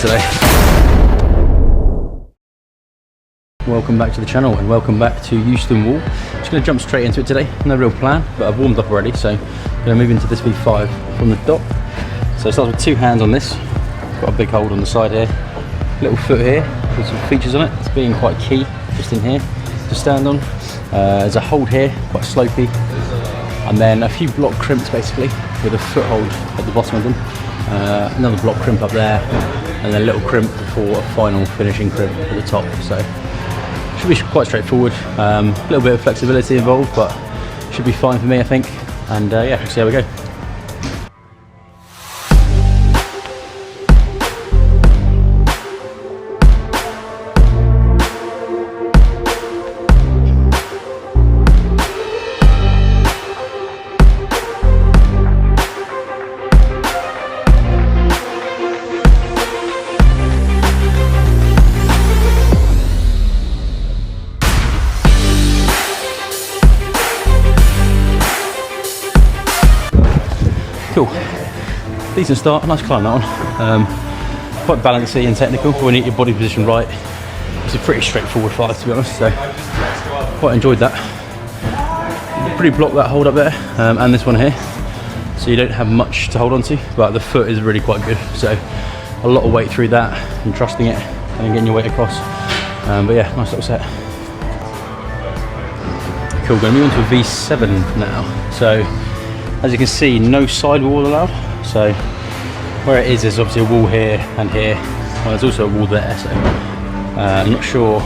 today. Welcome back to the channel and welcome back to Euston Wall. Just going to jump straight into it today. No real plan, but I've warmed up already, so I'm going to move into this V5 from the dock. So it starts with two hands on this. Got a big hold on the side here. Little foot here with some features on it. It's being quite key just in here to stand on. There's a hold here, quite slopey. And then a few block crimps basically with a foothold at the bottom of them. Another block crimp up there, and then a little crimp before a final finishing crimp at the top. So should be quite straightforward. A little bit of flexibility involved, but should be fine for me, I think. And yeah, we'll see how we go. Cool, decent start, nice climb that one. Quite balancy and technical, when you get your body position right. It's a pretty straightforward flight to be honest, so quite enjoyed that. Pretty blocked that hold up there, and this one here, so you don't have much to hold on to, but the foot is really quite good, so a lot of weight through that and trusting it and then getting your weight across. But yeah, nice little set. Cool, going to move on to a V7 now. So as you can see, no sidewall allowed. So where it is, there's obviously a wall here and here. Well, there's also a wall there, so I'm not sure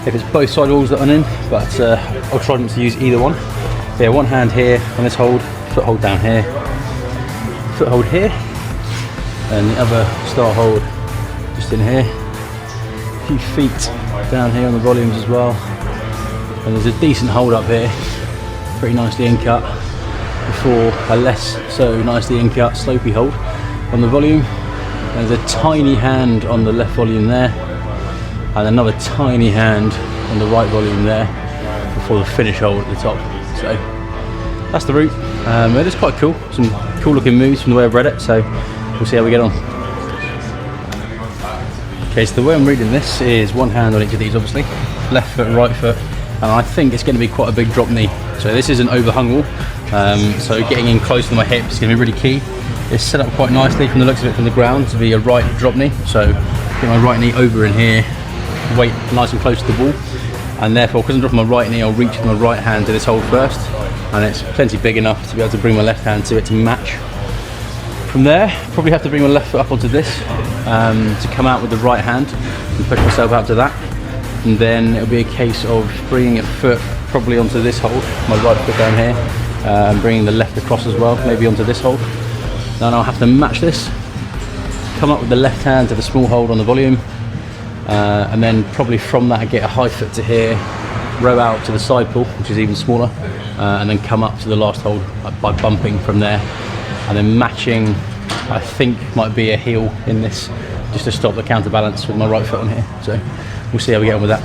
if it's both sidewalls that I'm in, but I'll try not to use either one. So yeah, one hand here on this hold, foothold down here, foothold here, and the other star hold just in here. A few feet down here on the volumes as well. And there's a decent hold up here, pretty nicely in cut, before a less so nicely in cut slopey hold on the volume. There's a tiny hand on the left volume there, and another tiny hand on the right volume there before the finish hold at the top. So that's the route. It is quite cool, some cool looking moves from the way I've read it, so we'll see how we get on. Okay, so the way I'm reading this is one hand on each of these obviously, left foot and right foot, and I think it's going to be quite a big drop knee. So this is an overhung wall, so getting in close to my hips is going to be really key. It's set up quite nicely from the looks of it from the ground to be a right drop knee, so get my right knee over in here, weight nice and close to the wall, and therefore because I'm dropping my right knee, I'll reach with my right hand to this hold first, and it's plenty big enough to be able to bring my left hand to it to match. From there, probably have to bring my left foot up onto this to come out with the right hand and push myself out to that. And then it'll be a case of bringing a foot probably onto this hold, my right foot down here, and bringing the left across as well, maybe onto this hold. Then I'll have to match this, come up with the left hand to the small hold on the volume, and then probably from that I get a high foot to here, row out to the side pull, which is even smaller, and then come up to the last hold by bumping from there, and then matching, I think might be a heel in this, just to stop the counterbalance with my right foot on here. So we'll see how we get on with that.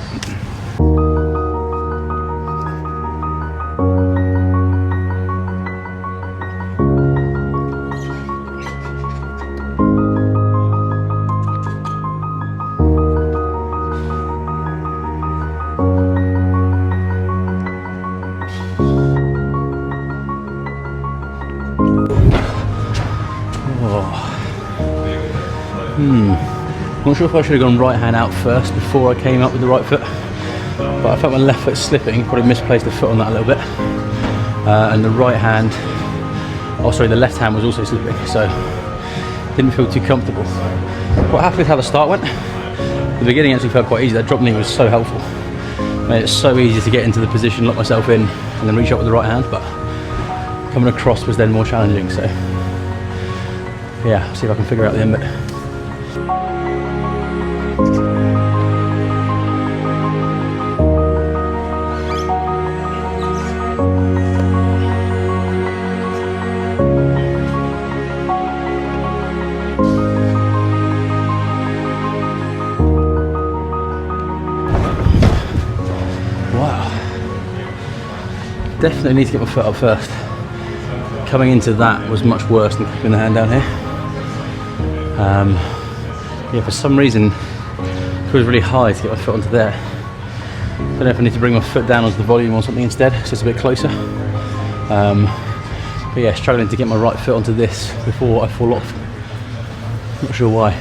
I'm not sure if I should have gone right hand out first before I came up with the right foot, but I felt my left foot slipping, probably misplaced the foot on that a little bit, and the right hand, oh sorry, the left hand was also slipping, so didn't feel too comfortable. Quite happy with how the start went. The beginning actually felt quite easy. That drop knee was so helpful, made it so easy to get into the position, lock myself in, and then reach up with the right hand, but coming across was then more challenging, so yeah, see if I can figure out the end bit. Definitely need to get my foot up first. Coming into that was much worse than keeping the hand down here. yeah, for some reason it feels really high to get my foot onto there. Don't know if I need to bring my foot down onto the volume or something instead, so it's a bit closer. But yeah, struggling to get my right foot onto this before I fall off. Not sure why.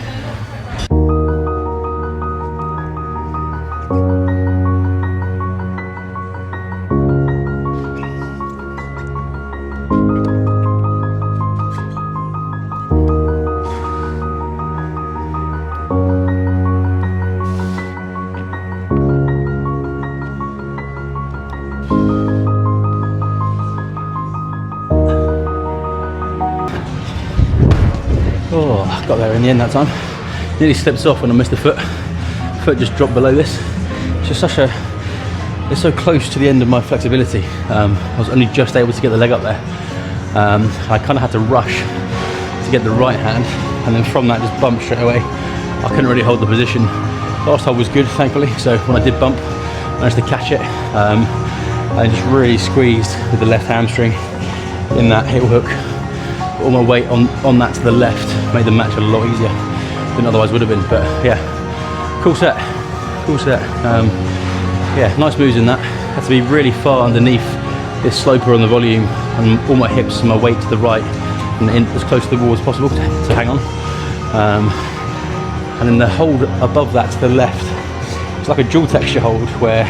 Oh, got there in the end that time. Nearly slipped off when I missed the foot. Foot just dropped below this. It's just it's so close to the end of my flexibility. I was only just able to get the leg up there. I kind of had to rush to get the right hand, and then from that just bumped straight away. I couldn't really hold the position. Last hold was good, thankfully, so when I did bump, I managed to catch it. I just really squeezed with the left hamstring in that heel hook. All my weight on that to the left made the match a lot easier than otherwise would have been. But yeah, cool set. Yeah, nice moves in that. Had to be really far underneath this sloper on the volume, and all my hips and my weight to the right and in as close to the wall as possible to hang on. And then the hold above that to the left, it's like a dual texture hold where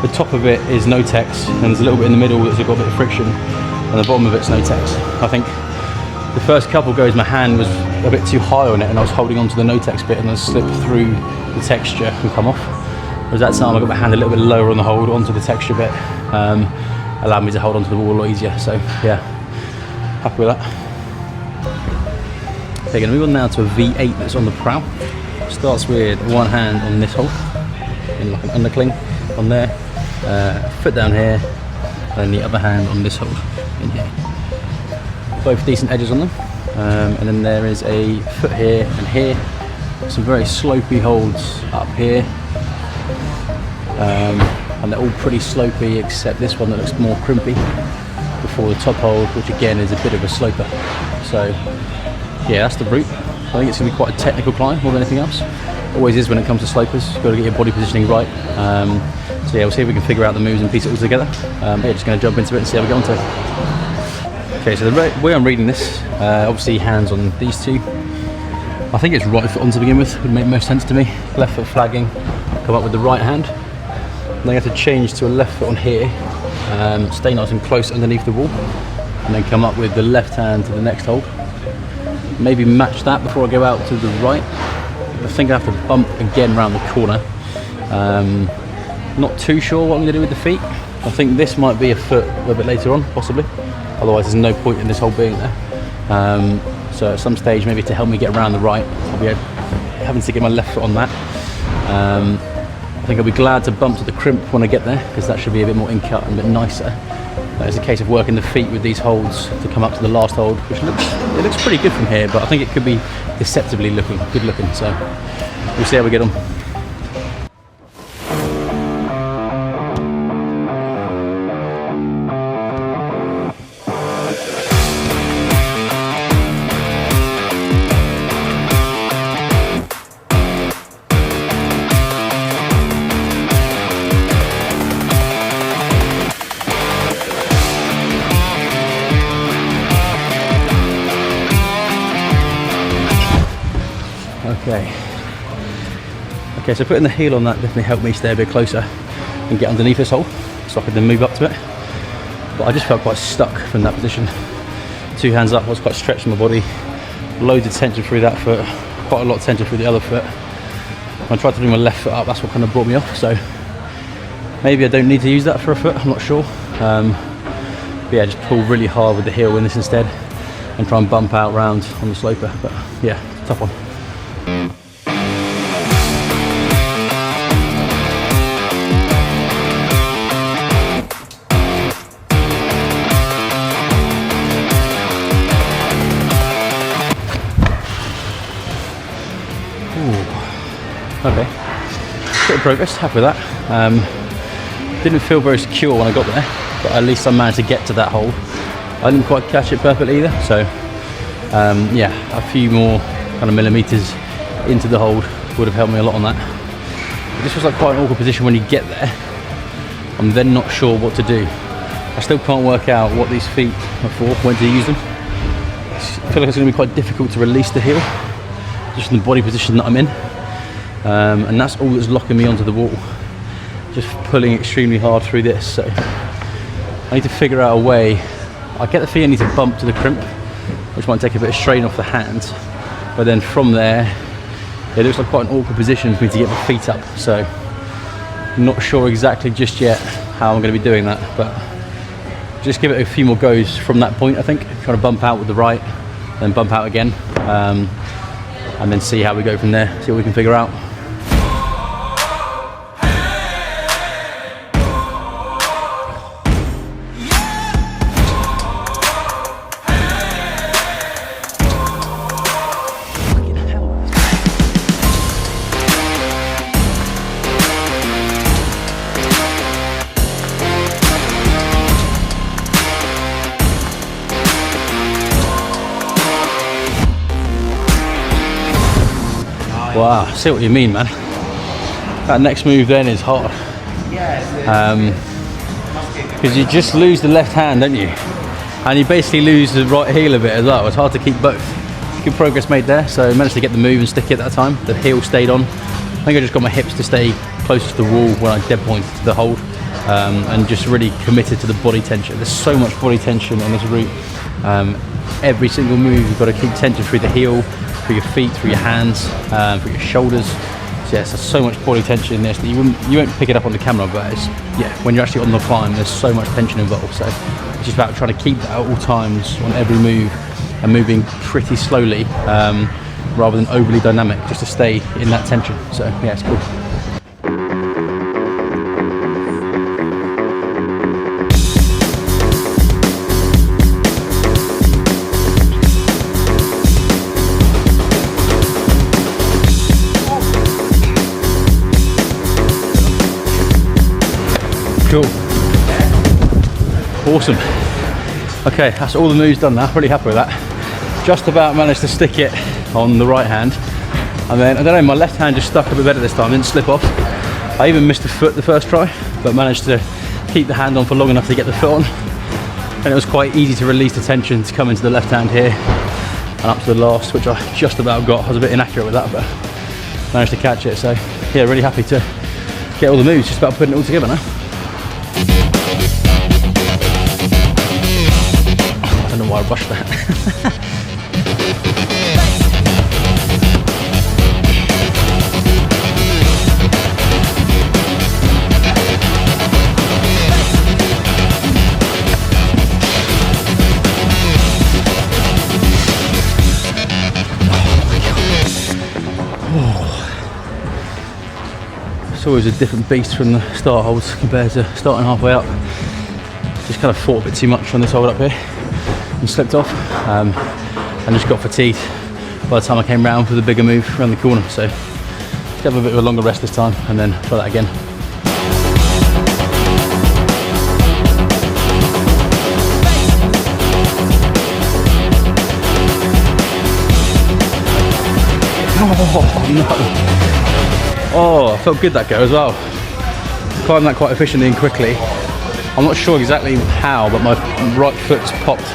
the top of it is no tex and there's a little bit in the middle that's got a bit of friction, and the bottom of it's no tex. I think the first couple goes my hand was a bit too high on it and I was holding on to the no-tex bit and I slipped through the texture and come off. Whereas that time I got my hand a little bit lower on the hold onto the texture bit, allowed me to hold onto the wall a lot easier. So yeah, happy with that. Okay, going to move on now to a V8 that's on the Prow. Starts with one hand on this hold, in like an undercling on there, foot down here, and then the other hand on this hold in here. Both decent edges on them, and then there is a foot here and here, some very slopey holds up here, and they're all pretty slopey except this one that looks more crimpy before the top hold, which again is a bit of a sloper. So yeah, that's the route. I think it's going to be quite a technical climb more than anything else. Always is when it comes to slopers. You've got to get your body positioning right. So yeah, we'll see if we can figure out the moves and piece it all together. Yeah, just going to jump into it and see how we get onto it. Okay, so the way I'm reading this, obviously hands on these two. I think it's right foot on to begin with, would make most sense to me. Left foot flagging, come up with the right hand. Then I have to change to a left foot on here, stay nice and close underneath the wall, and then come up with the left hand to the next hold. Maybe match that before I go out to the right. I think I have to bump again around the corner. Not too sure what I'm going to do with the feet. I think this might be a foot a little bit later on, possibly. Otherwise there's no point in this whole being there. So at some stage, maybe to help me get around the right, I'll be having to get my left foot on that. I think I'll be glad to bump to the crimp when I get there, because that should be a bit more in-cut and a bit nicer. It's a case of working the feet with these holds to come up to the last hold, which looks pretty good from here, but I think it could be deceptively good looking. So we'll see how we get on. Okay, so putting the heel on that definitely helped me stay a bit closer and get underneath this hole, so I could then move up to it. But I just felt quite stuck from that position. Two hands up, I was quite stretched in my body, loads of tension through that foot, quite a lot of tension through the other foot. When I tried to bring my left foot up, that's what kind of brought me off. So maybe I don't need to use that for a foot, I'm not sure. But yeah, just pull really hard with the heel in this instead and try and bump out round on the sloper. But yeah, tough one. Okay, bit of progress, happy with that. Didn't feel very secure when I got there, but at least I managed to get to that hole. I didn't quite catch it perfectly either, so yeah, a few more kind of millimeters into the hold would have helped me a lot on that. But this was like quite an awkward position when you get there. I'm then not sure what to do. I still can't work out what these feet are for, when to use them. I feel like it's going to be quite difficult to release the heel, just in the body position that I'm in. And that's all that's locking me onto the wall. Just pulling extremely hard through this. So I need to figure out a way. I get the feet I need to bump to the crimp, which might take a bit of strain off the hands. But then from there, it looks like quite an awkward position for me to get my feet up. So I'm not sure exactly just yet how I'm going to be doing that, but just give it a few more goes from that point. I think trying to bump out with the right, then bump out again, and then see how we go from there, see what we can figure out. Wow, I see what you mean, man. That next move then is hard. Because you just lose the left hand, don't you? And you basically lose the right heel a bit as well. It's hard to keep both. Good progress made there, so I managed to get the move and stick it that time. The heel stayed on. I think I just got my hips to stay close to the wall when I dead pointed to the hold, and just really committed to the body tension. There's so much body tension on this route. Every single move you've got to keep tension through the heel, through your feet, through your hands, through your shoulders. So yes, there's so much body tension in this that you won't pick it up on the camera, but it's, yeah, when you're actually on the climb, there's so much tension involved. So it's just about trying to keep that at all times on every move and moving pretty slowly, rather than overly dynamic, just to stay in that tension. So yeah, it's cool. Cool. Awesome. Okay, that's all the moves done now. Really happy with that. Just about managed to stick it on the right hand. And then, I don't know, my left hand just stuck a bit better this time, didn't slip off. I even missed a foot the first try, but managed to keep the hand on for long enough to get the foot on. And it was quite easy to release the tension to come into the left hand here and up to the last, which I just about got. I was a bit inaccurate with that, but managed to catch it. So yeah, really happy to get all the moves, just about putting it all together now. I don't know why I rushed that. It's always a different beast from the start holds compared to starting halfway up. Just kind of fought a bit too much on this hold up here and slipped off, and just got fatigued by the time I came round for the bigger move around the corner. So just have a bit of a longer rest this time and then try that again. Oh no! Oh, I felt good that go as well. Climbed that quite efficiently and quickly. I'm not sure exactly how, but my right foot's popped.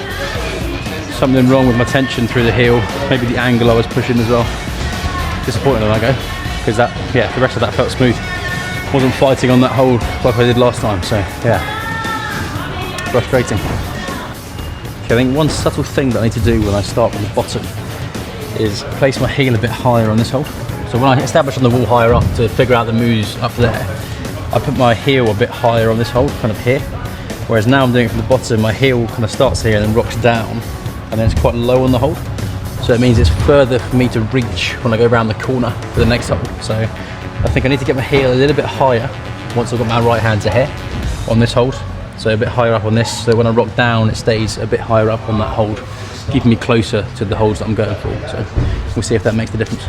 Something wrong with my tension through the heel. Maybe the angle I was pushing as well. Disappointed on that go, because that, yeah, the rest of that felt smooth. Wasn't fighting on that hold like I did last time, so yeah, frustrating. Okay, I think one subtle thing that I need to do when I start from the bottom is place my heel a bit higher on this hold. So when I establish on the wall higher up to figure out the moves up there, I put my heel a bit higher on this hold, kind of here. Whereas now I'm doing it from the bottom, my heel kind of starts here and then rocks down, and then it's quite low on the hold. So it means it's further for me to reach when I go around the corner for the next hold. So I think I need to get my heel a little bit higher once I've got my right hand to here on this hold. So a bit higher up on this, so when I rock down it stays a bit higher up on that hold, keeping me closer to the holds that I'm going for. So we'll see if that makes the difference.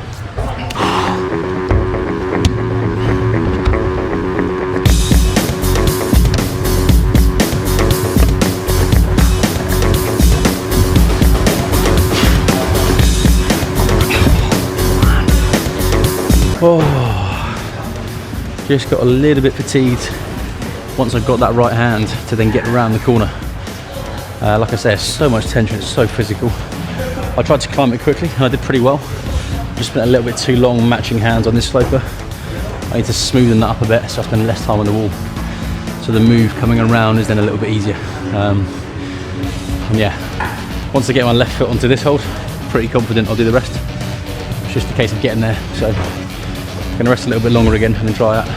Oh, just got a little bit fatigued once I got that right hand to then get around the corner. Like I say, so much tension, it's so physical. I tried to climb it quickly and I did pretty well. Just spent a little bit too long matching hands on this sloper. I need to smoothen that up a bit so I spend less time on the wall. So the move coming around is then a little bit easier. And yeah, once I get my left foot onto this hold, pretty confident I'll do the rest. It's just a case of getting there. So I'm gonna rest a little bit longer again and then try that.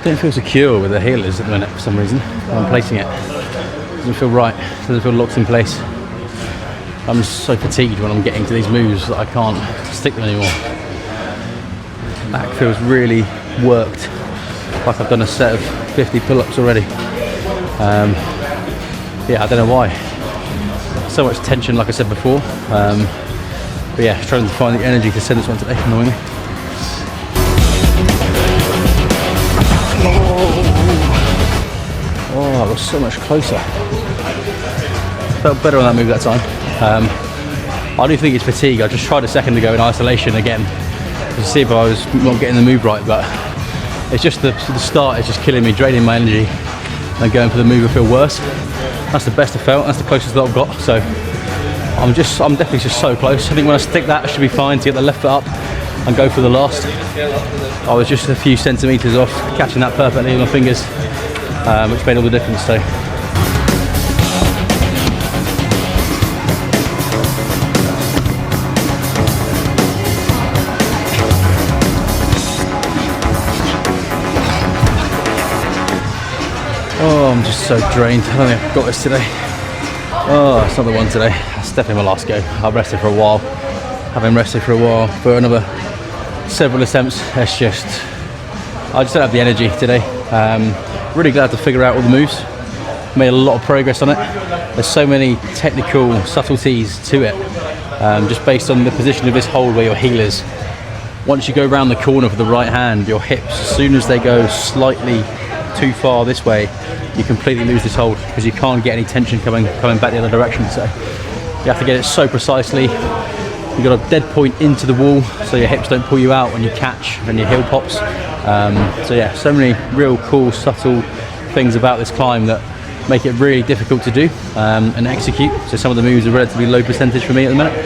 Don't feel secure with the heelers at the minute for some reason. I'm placing it. Doesn't feel right. Doesn't feel locked in place. I'm just so fatigued when I'm getting to these moves that I can't stick them anymore. Back feels really worked. Like I've done a set of 50 pull-ups already. Yeah, I don't know why. So much tension, like I said before. But yeah, trying to find the energy to send this one today, annoyingly. Oh, I was so much closer. Felt better on that move that time. I do think it's fatigue. I just tried a second ago in isolation again to see if I was not getting the move right, but it's just the start is just killing me, draining my energy, and going for the move I feel worse. That's the best I felt. That's the closest that I've got. So I'm definitely just so close. I think when I stick that, I should be fine to get the left foot up and go for the last. I was just a few centimeters off catching that perfectly with my fingers, which made all the difference. So oh, I'm just so drained. I don't think I've got this today. Oh, it's not the one today. That's definitely my last go. I've rested for a while. Having rested for a while for another several attempts, I just don't have the energy today. Really glad to figure out all the moves. Made a lot of progress on it. There's so many technical subtleties to it, just based on the position of this hold where your heel is. Once you go around the corner for the right hand, your hips, as soon as they go slightly too far this way, you completely lose this hold because you can't get any tension coming back the other direction. So you have to get it so precisely. You've got a dead point into the wall so your hips don't pull you out when you catch and your heel pops. So yeah, so many real cool, subtle things about this climb that make it really difficult to do and execute. So some of the moves are relatively low percentage for me at the minute.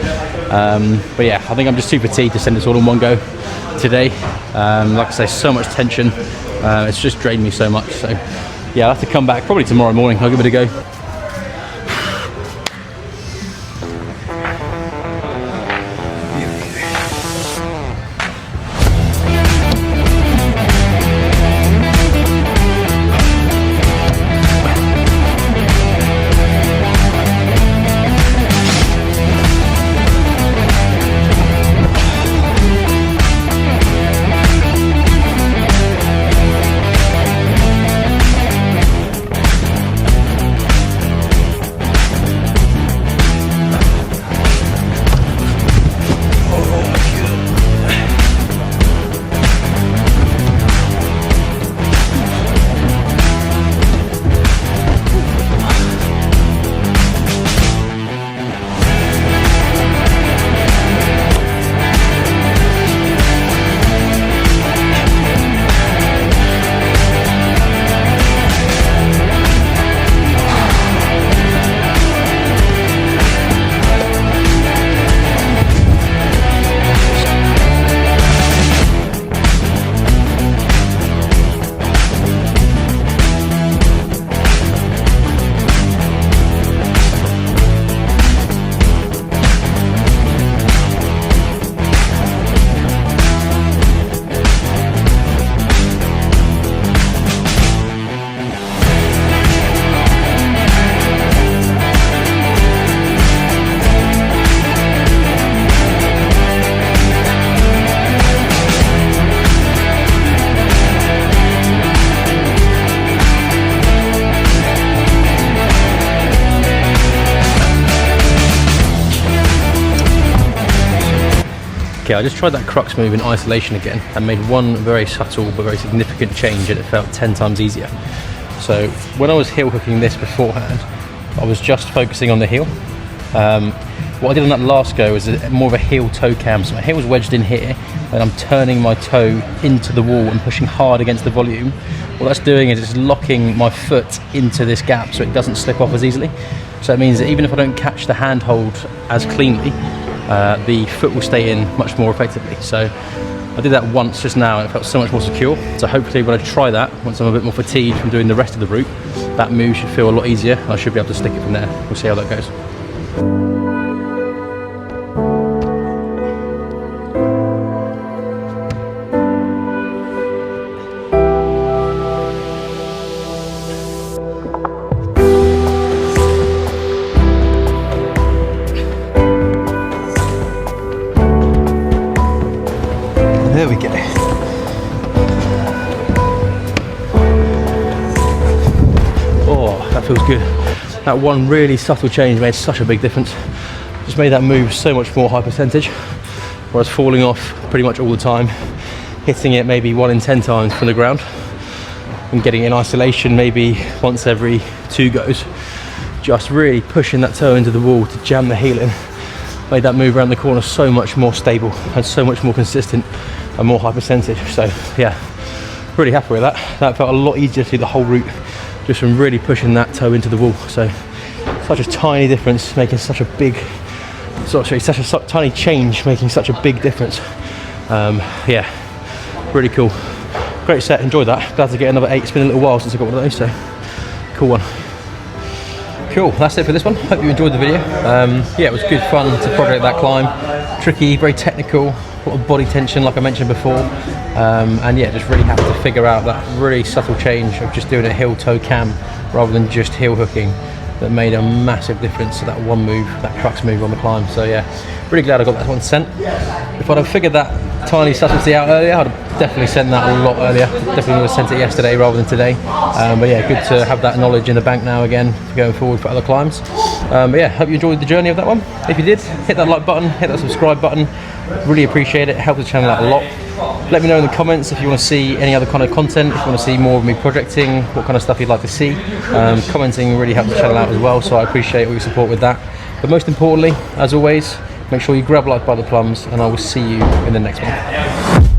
But yeah, I think I'm just too fatigued to send this all in one go today. Like I say, so much tension. It's just drained me so much. So yeah, I'll have to come back probably tomorrow morning. I'll give it a go. Okay, I just tried that crux move in isolation again and made one very subtle but very significant change, and it felt 10 times easier. So when I was heel hooking this beforehand, I was just focusing on the heel. What I did on that last go was more of a heel toe cam. So my heel was wedged in here and I'm turning my toe into the wall and pushing hard against the volume. What that's doing is it's locking my foot into this gap so it doesn't slip off as easily. So it means that even if I don't catch the handhold as cleanly, the foot will stay in much more effectively. So I did that once just now and it felt so much more secure. So hopefully when I try that, once I'm a bit more fatigued from doing the rest of the route, that move should feel a lot easier. I should be able to stick it from there. We'll see how that goes. There we go. Oh, that feels good. That one really subtle change made such a big difference. Just made that move so much more high percentage. Whereas falling off pretty much all the time, hitting it maybe 1 in 10 times from the ground, and getting it in isolation maybe once every 2 goes. Just really pushing that toe into the wall to jam the heel in made that move around the corner so much more stable and so much more consistent and more high percentage. So yeah, really happy with that. That felt a lot easier to do the whole route just from really pushing that toe into the wall. So such a tiny difference making such a big, such a tiny change making such a big difference. Yeah, really cool. Great set, enjoyed that. Glad to get another 8. It's been a little while since I got one of those, so cool one. Cool, that's it for this one. Hope you enjoyed the video. Yeah, it was good fun to project that climb. Tricky, very technical, a lot of body tension like I mentioned before. And yeah, just really happy to figure out that really subtle change of just doing a heel toe cam rather than just heel hooking that made a massive difference to that one move, that crux move on the climb. So yeah, really glad I got that one sent. If I'd have figured that tiny subtlety out earlier, I'd have definitely sent that a lot earlier. Definitely would have sent it yesterday rather than today. But yeah, good to have that knowledge in the bank now again going forward for other climbs. But yeah, hope you enjoyed the journey of that one. If you did, hit that like button, hit that subscribe button. Really appreciate it, helps the channel out a lot. Let me know in the comments if you want to see any other kind of content, if you want to see more of me projecting, what kind of stuff you'd like to see. Commenting really helps the channel out as well, so I appreciate all your support with that. But most importantly, as always, make sure you grab life by the plums, and I will see you in the next one.